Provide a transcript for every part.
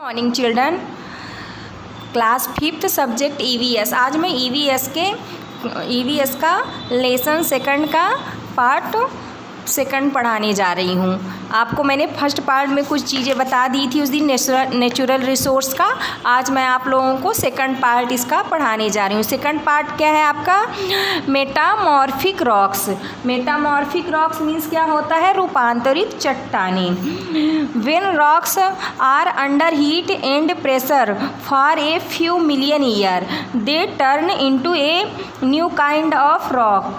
Morning children, class 5th subject EVS. आज मैं EVS का लेसन सेकंड का पार्ट सेकंड पढ़ाने जा रही हूँ। आपको मैंने फर्स्ट पार्ट में कुछ चीज़ें बता दी थी उस दिन नेचुरल रिसोर्स का। आज मैं आप लोगों को सेकंड पार्ट इसका पढ़ाने जा रही हूँ। सेकंड पार्ट क्या है आपका? Metamorphic rocks. Metamorphic rocks means क्या होता है? रूपांतरित चट्टानें। When rocks are under heat and pressure for a few million year they turn into a new kind of rock.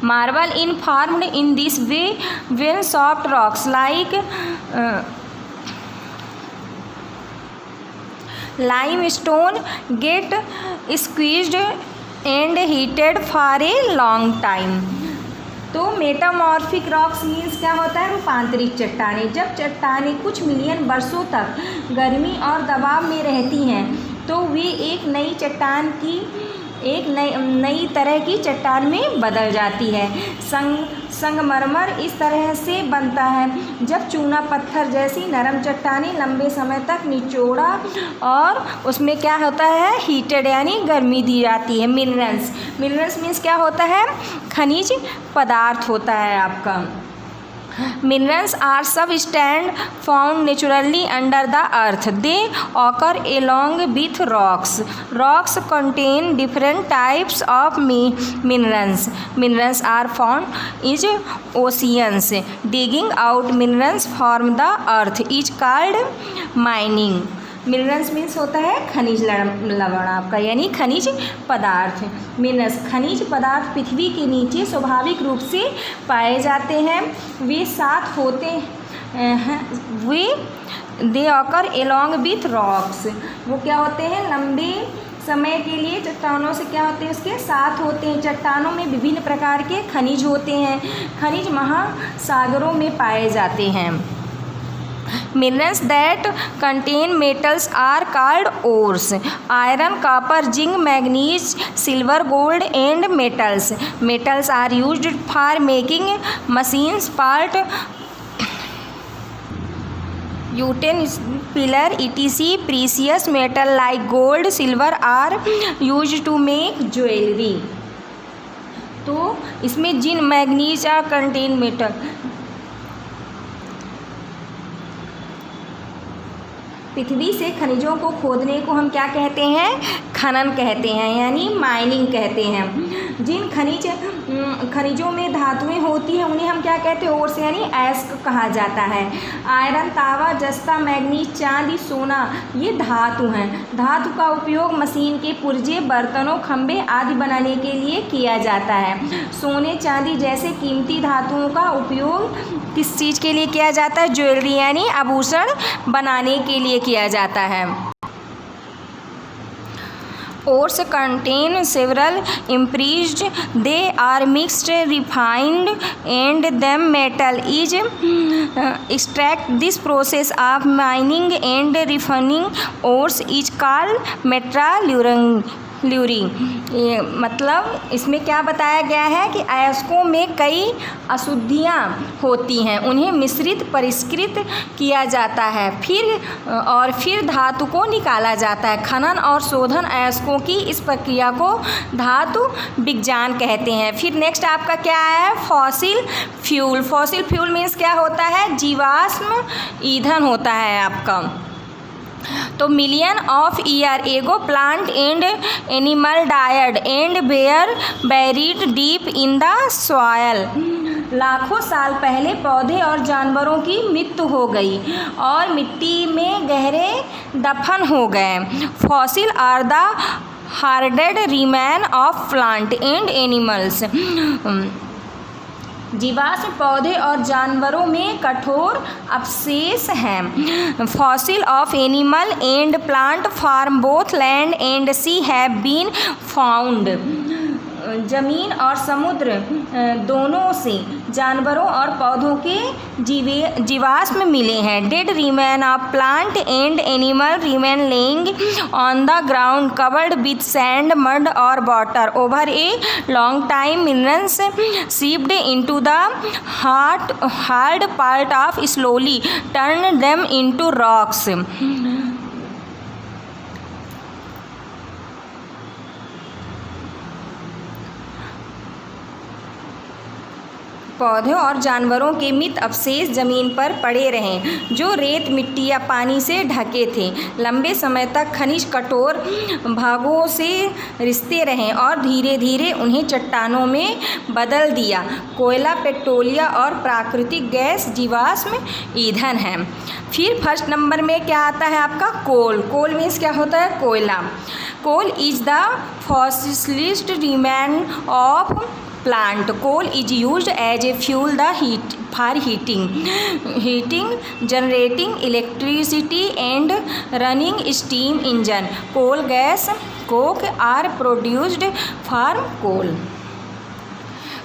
Marble is formed in this way when soft rocks like limestone get squeezed and heated for a long time। तो metamorphic rocks means क्या होता है? रूपांतरित चट्टानें। जब चट्टानें कुछ million वर्षों तक गर्मी और दबाव में रहती हैं तो वे एक नई तरह की चट्टान में बदल जाती है। संगमरमर इस तरह से बनता है जब चूना पत्थर जैसी नरम चट्टानें लंबे समय तक निचोड़ा और उसमें क्या होता है? हीटेड यानी गर्मी दी जाती है। मिनरल्स मीन्स क्या होता है? खनिज पदार्थ होता है आपका। Minerals are substances found naturally under the earth. They occur along with rocks. Rocks contain different types of minerals. Minerals are found in oceans. Digging out minerals from the earth is called mining. Minerals means होता है खनिज लवण आपका, यानी खनिज पदार्थ। Minerals खनिज पदार्थ पृथ्वी के नीचे स्वाभाविक रूप से पाए जाते हैं। वे साथ होते हैं, दे ऑकर एलॉन्ग विथ रॉक्स। वो क्या होते हैं? लंबे समय के लिए चट्टानों से क्या होते हैं? उसके साथ होते हैं। चट्टानों में विभिन्न प्रकार के खनिज होते हैं। खनिज महासागरों में पाए जाते हैं। Minerals that contain metals are called ores. Iron, copper, zinc, manganese, silver, gold, and metals. Metals are used for making machines, part, pillar, etc. Precious metal like gold, silver are used to make jewelry. तो इसमें जिन manganese are contain metal। पृथ्वी से खनिजों को खोदने को हम क्या कहते हैं? खनन कहते हैं, यानी माइनिंग कहते हैं। जिन खनिजों में धातुएं होती हैं उन्हें हम क्या कहते हैं? ओर्स यानी एस्क कहा जाता है। आयरन, तांबा, जस्ता, मैग्नीज, चांदी, सोना ये धातु हैं। धातु का उपयोग मशीन के पुर्जे, बर्तनों, खंभे आदि बनाने के लिए किया जाता है। सोने, चांदी जैसे कीमती धातुओं का उपयोग किस चीज़ के लिए किया जाता है? ज्वेलरी यानी आभूषण बनाने के लिए किया जाता है। Ores contain several impregned, they are mixed, refined, and then metal is extracted. This process of mining and refining ores is called metallurgy। ये मतलब इसमें क्या बताया गया है कि अयस्कों में कई अशुद्धियाँ होती हैं, उन्हें मिश्रित परिष्कृत किया जाता है, फिर धातु को निकाला जाता है। खनन और शोधन अयस्कों की इस प्रक्रिया को धातु विज्ञान कहते हैं। फिर नेक्स्ट आपका क्या है? Fossil fuel. Fossil fuel means क्या होता है? जीवाश्म ईंधन होता है आपका। तो million of year ago plant and animal died and were buried deep in the soil. लाखों साल पहले पौधे और जानवरों की मृत्यु हो गई और मिट्टी में गहरे दफन हो गए। Fossil are the hardened remain of plant and animals. जीवाश्म पौधे और जानवरों में कठोर अवशेष हैं। Fossil of animal and plant form both land and sea have been found. जमीन और समुद्र दोनों से जानवरों और पौधों के जीवाश्म मिले हैं। Dead remain of plant and animal remain laying on the ground covered with sand, mud और water over a long time. Minerals seeped into the hard part of slowly turn them into rocks. पौधों और जानवरों के मृत अवशेष जमीन पर पड़े रहे जो रेत, मिट्टी या पानी से ढके थे। लंबे समय तक खनिज कठोर भागों से रिश्ते रहे और धीरे धीरे उन्हें चट्टानों में बदल दिया। कोयला, पेट्रोलियम और प्राकृतिक गैस जीवाश्म ईंधन है। फिर फर्स्ट नंबर में क्या आता है आपका? कोल। कोल मीन्स क्या होता है? कोयला। Coal is the fossilised remain of plant. Coal is used as a fuel for heating, generating electricity and running steam engine. Coal gas, coke are produced from coal.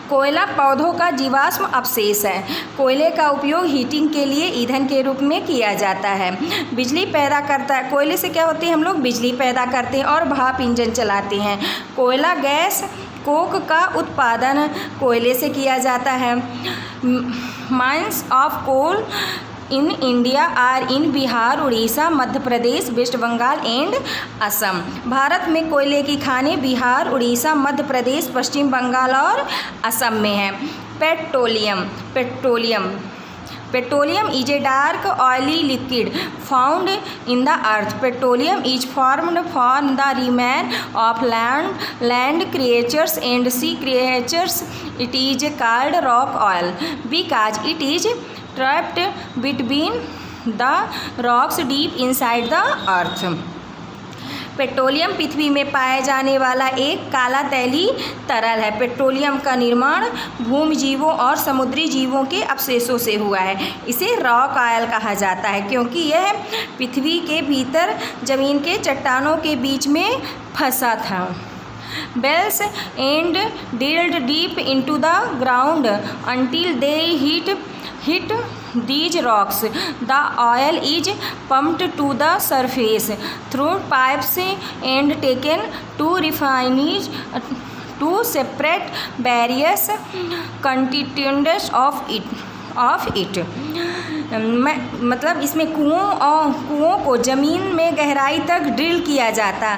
कोयला पौधों का जीवाश्म अवशेष है। कोयले का उपयोग हीटिंग के लिए ईंधन के रूप में किया जाता है। बिजली पैदा करता है। कोयले से क्या होती है? हम लोग बिजली पैदा करते हैं और भाप इंजन चलाते हैं। कोयला गैस, कोक का उत्पादन कोयले से किया जाता है। Mines of coal in India are in Bihar, Orissa, Madhya Pradesh, West Bengal and Assam. Bharat में कोयले की खानें बिहार, उड़ीसा, मध्य प्रदेश, पश्चिम बंगाल और असम में हैं। Petroleum is a dark oily liquid found in the earth. Petroleum is formed from the remains of land creatures and sea creatures. It is called rock oil because it is trapped between the rocks deep inside the earth. Petroleum पृथ्वी में पाए जाने वाला एक काला तैली तरल है। Petroleum का निर्माण भूमि जीवों और समुद्री जीवों के अवशेषों से हुआ है। इसे रॉक ऑयल कहा जाता है क्योंकि यह पृथ्वी के भीतर जमीन के चट्टानों के बीच में फंसा था। Bells and drilled deep into the ground until they hit these rocks. The oil is pumped to the surface through pipes and taken to refineries to separate various constituents of it. मतलब इसमें कुओं को ज़मीन में गहराई तक drill किया जाता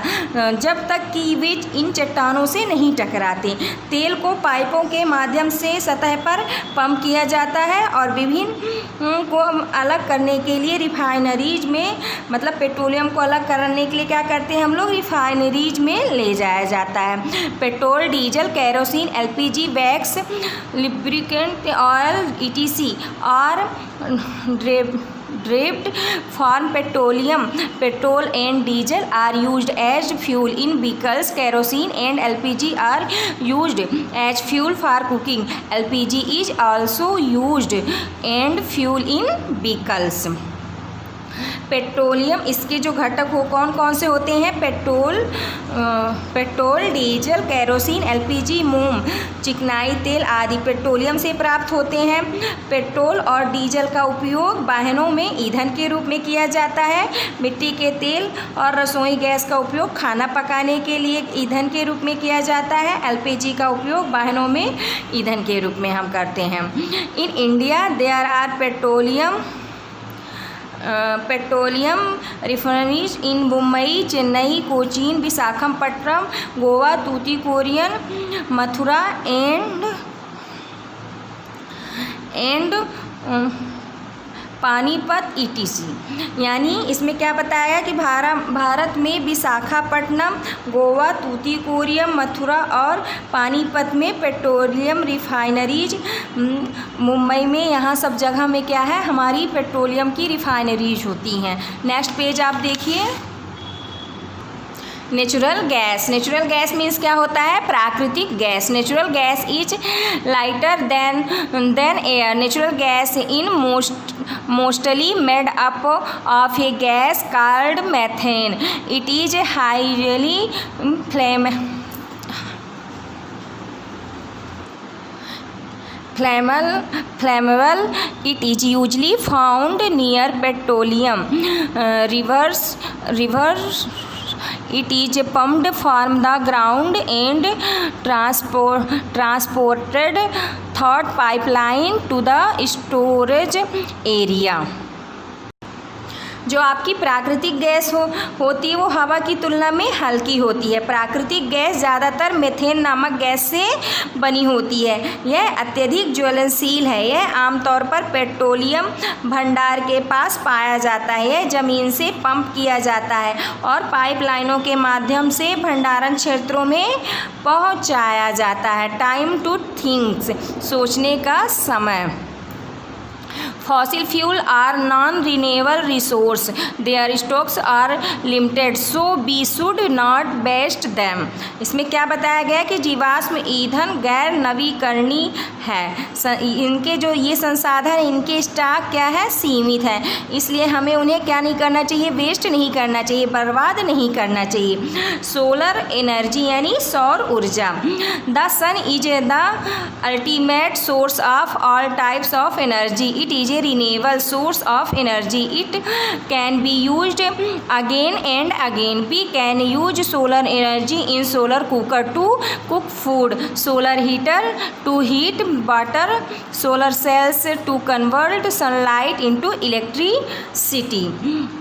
जब तक कि वे इन चट्टानों से नहीं टकराते। तेल को पाइपों के माध्यम से सतह पर पंप किया जाता है और विभिन्न को अलग करने के लिए रिफाइनरीज में, मतलब पेट्रोलियम को अलग करने के लिए क्या करते हैं हम लोग? रिफाइनरीज में ले जाया जाता है। Petrol, diesel, kerosene, LPG, wax, lubricant oil etc. are derived from petroleum. Petrol and diesel are used as fuel in vehicles. Kerosene and LPG are used as fuel for cooking. LPG is also used and fuel in vehicles. Petroleum, इसके जो घटक हो कौन कौन से होते हैं? Petrol, diesel, kerosene, LPG, मोम, चिकनाई तेल आदि पेट्रोलियम से प्राप्त होते हैं। पेट्रोल और डीजल का उपयोग वाहनों में ईंधन के रूप में किया जाता है। मिट्टी के तेल और रसोई गैस का उपयोग खाना पकाने के लिए ईंधन के रूप में किया जाता है। एलपीजी का उपयोग वाहनों में ईंधन के रूप में हम करते हैं। In India there are petroleum refineries in Mumbai, Chennai, Cochin, Visakhapatnam, Goa, Tuticorin, Mathura and Panipat etc. यानी इसमें क्या बताया कि भारत में विशाखापट्टनम, गोवा, तूतीकोरिन, मथुरा और पानीपत में पेट्रोलियम रिफाइनरीज, मुंबई में, यहाँ सब जगह में क्या है? हमारी पेट्रोलियम की रिफाइनरीज होती हैं। नेक्स्ट पेज आप देखिए। Natural gas. Natural gas means क्या होता है? प्राकृतिक gas. Natural gas is lighter than air. Natural gas in mostly made up of A gas called methane. It is highly flammable. It is usually found near petroleum rivers. It is pumped from the ground and transported through pipeline to the storage area. जो आपकी प्राकृतिक gas होती है वो हवा की तुलना में हल्की होती है। प्राकृतिक गैस ज़्यादातर मीथेन नामक गैस से बनी होती है। यह अत्यधिक ज्वलनशील है। यह आमतौर पर पेट्रोलियम भंडार के पास पाया जाता है। यह ज़मीन से पंप किया जाता है और पाइपलाइनों के माध्यम से भंडारण क्षेत्रों में पहुंचाया जाता है। टाइम टू थिंक्स, सोचने का समय। Fossil fuel are non-renewable resource. Their stocks are limited, so we should not waste them. इसमें क्या बताया गया है कि जीवाश्म ईंधन गैर नवीकरणीय है। इनके जो ये संसाधन इनके स्टॉक क्या है, सीमित है, इसलिए हमें उन्हें क्या नहीं करना चाहिए, वेस्ट नहीं करना चाहिए, बर्बाद नहीं करना चाहिए। सोलर एनर्जी यानी सौर ऊर्जा। The sun is the ultimate source of all types of energy. It is a renewable source of energy. It can be used again and again. We can use solar energy in solar cooker to cook food, solar heater to heat water, solar cells to convert sunlight into electricity.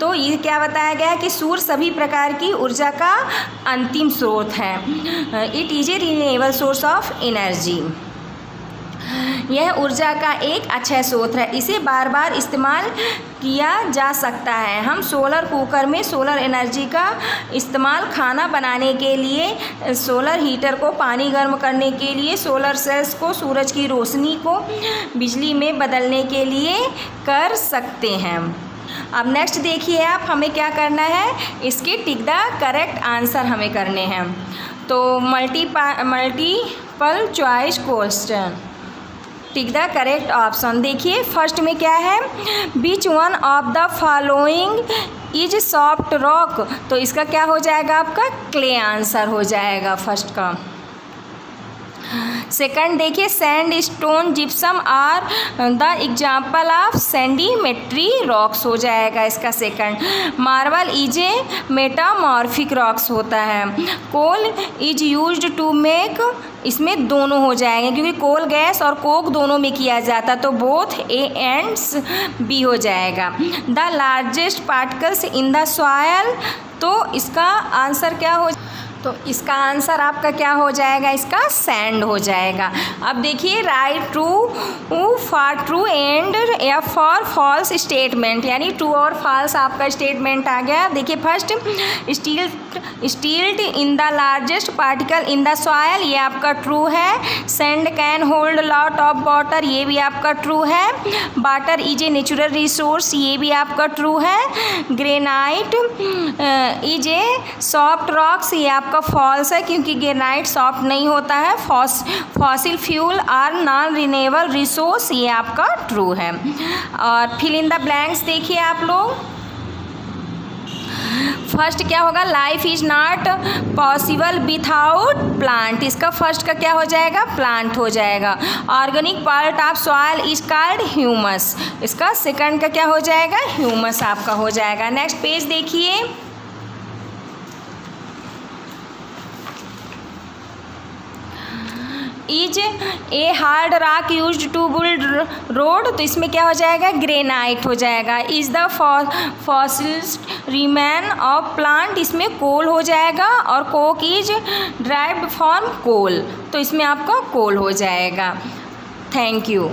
तो ये क्या बताया गया है कि सूर्य सभी प्रकार की ऊर्जा का अंतिम स्रोत है। It is a renewable source of energy. यह ऊर्जा का एक अच्छा स्रोत है। इसे बार बार इस्तेमाल किया जा सकता है। हम सोलर कुकर में सोलर एनर्जी का इस्तेमाल खाना बनाने के लिए, सोलर हीटर को पानी गर्म करने के लिए, सोलर सेल्स को सूरज की रोशनी को बिजली में बदलने के लिए कर सकते हैं। अब नेक्स्ट देखिए आप, हमें क्या करना है, इसके टिक द करेक्ट आंसर हमें करने हैं। तो multiple choice question, tick the correct option. देखिए फर्स्ट में क्या है, which one of the following is soft rock, तो इसका क्या हो जाएगा, आपका क्ले आंसर हो जाएगा फर्स्ट का। सेकंड देखिए, sandstone gypsum are the example of sedimentary rocks हो जाएगा इसका second. Marble is a metamorphic rocks होता है। Coal is used to make, इसमें दोनों हो जाएंगे क्योंकि कोल गैस और कोक दोनों में किया जाता, तो बोथ ए एंड बी हो जाएगा। The largest particles in the soil, तो इसका आंसर क्या हो, तो इसका आंसर आपका क्या हो जाएगा, इसका सैंड हो जाएगा। अब देखिए right true for true and F for false statement, यानी ट्रू और फॉल्स आपका स्टेटमेंट आ गया। देखिए first, stilled in the largest particle in the soil, ये आपका ट्रू है। Sand can hold lot of water, ये भी आपका ट्रू है। Water is a natural resource, ये भी आपका ट्रू है। Granite is a soft rocks, ये आपका फॉल्स है क्योंकि ग्रेनाइट सॉफ्ट नहीं होता है। Fossil fuel are non renewable resource, ये आपका ट्रू है। और फिल इन द ब्लैंक्स देखिए आप लोग, फर्स्ट क्या होगा, life is not possible without plant, इसका फर्स्ट का क्या हो जाएगा, प्लांट हो जाएगा। Organic part of soil is called humus, इसका सेकंड का क्या हो जाएगा, ह्यूमस आपका हो जाएगा। नेक्स्ट पेज देखिए, is a hard rock used to build road, तो इसमें क्या हो जाएगा, ग्रेनाइट हो जाएगा। Is the fossils remain of plant, इसमें कोल हो जाएगा। और कोक इज ड्राइव्ड फ्रॉम कोल, तो इसमें आपका कोल हो जाएगा। Thank you.